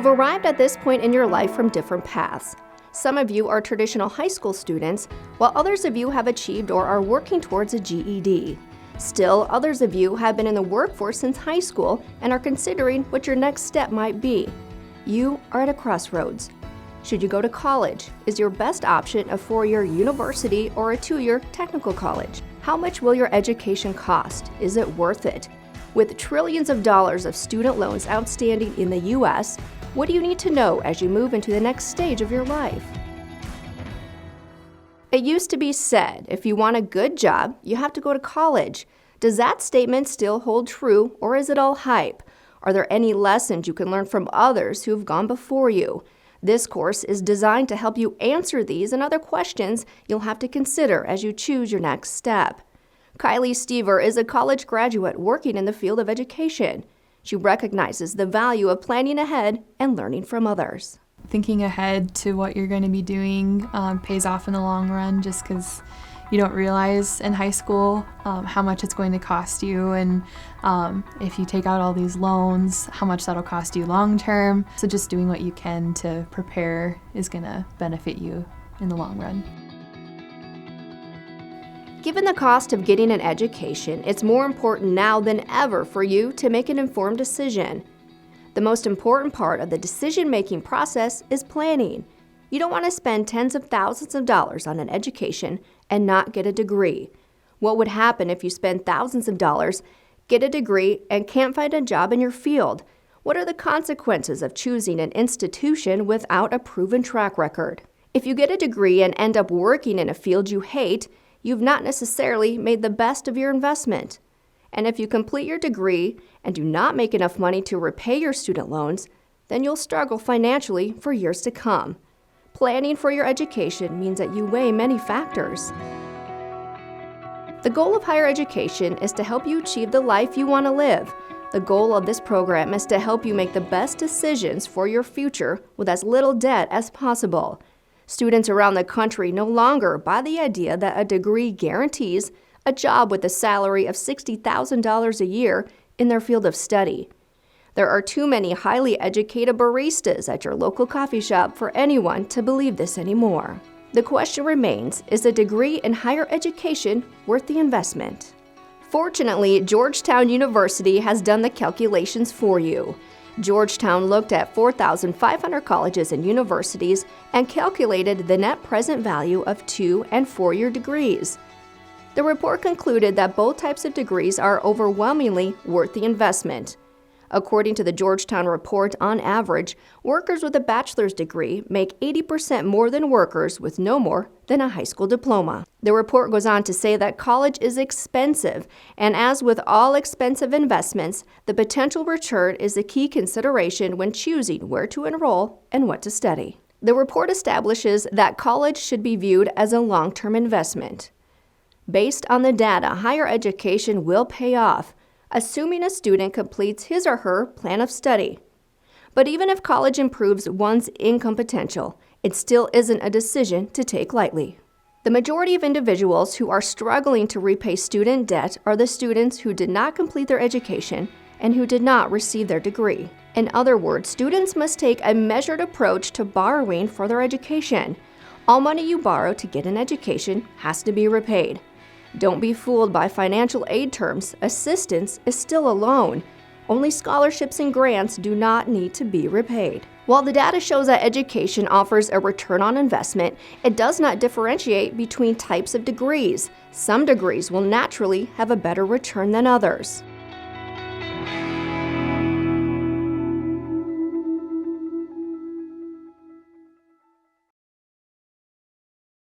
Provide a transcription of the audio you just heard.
You've arrived at this point in your life from different paths. Some of you are traditional high school students, while others of you have achieved or are working towards a GED. Still, others of you have been in the workforce since high school and are considering what your next step might be. You are at a crossroads. Should you go to college? Is your best option a 4-year university or a 2-year technical college? How much will your education cost? Is it worth it? With trillions of dollars of student loans outstanding in the U.S., what do you need to know as you move into the next stage of your life? It used to be said, if you want a good job, you have to go to college. Does that statement still hold true, or is it all hype? Are there any lessons you can learn from others who have gone before you? This course is designed to help you answer these and other questions you'll have to consider as you choose your next step. Kylie Stever is a college graduate working in the field of education. She recognizes the value of planning ahead and learning from others. Thinking ahead to what you're going to be doing pays off in the long run, just because you don't realize in high school how much it's going to cost you, and if you take out all these loans, how much that'll cost you long term. So just doing what you can to prepare is going to benefit you in the long run. Given the cost of getting an education, it's more important now than ever for you to make an informed decision. The most important part of the decision-making process is planning. You don't want to spend tens of thousands of dollars on an education and not get a degree. What would happen if you spend thousands of dollars, get a degree, and can't find a job in your field? What are the consequences of choosing an institution without a proven track record? If you get a degree and end up working in a field you hate, you've not necessarily made the best of your investment. And if you complete your degree and do not make enough money to repay your student loans, then you'll struggle financially for years to come. Planning for your education means that you weigh many factors. The goal of higher education is to help you achieve the life you want to live. The goal of this program is to help you make the best decisions for your future with as little debt as possible. Students around the country no longer buy the idea that a degree guarantees a job with a salary of $60,000 a year in their field of study. There are too many highly educated baristas at your local coffee shop for anyone to believe this anymore. The question remains, is a degree in higher education worth the investment? Fortunately, Georgetown University has done the calculations for you. Georgetown looked at 4,500 colleges and universities and calculated the net present value of 2- and 4-year degrees. The report concluded that both types of degrees are overwhelmingly worth the investment. According to the Georgetown report, on average, workers with a bachelor's degree make 80% more than workers with no more than a high school diploma. The report goes on to say that college is expensive, and as with all expensive investments, the potential return is a key consideration when choosing where to enroll and what to study. The report establishes that college should be viewed as a long-term investment. Based on the data, higher education will pay off, assuming a student completes his or her plan of study. But even if college improves one's income potential, it still isn't a decision to take lightly. The majority of individuals who are struggling to repay student debt are the students who did not complete their education and who did not receive their degree. In other words, students must take a measured approach to borrowing for their education. All money you borrow to get an education has to be repaid. Don't be fooled by financial aid terms. Assistance is still a loan. Only scholarships and grants do not need to be repaid. While the data shows that education offers a return on investment, it does not differentiate between types of degrees. Some degrees will naturally have a better return than others.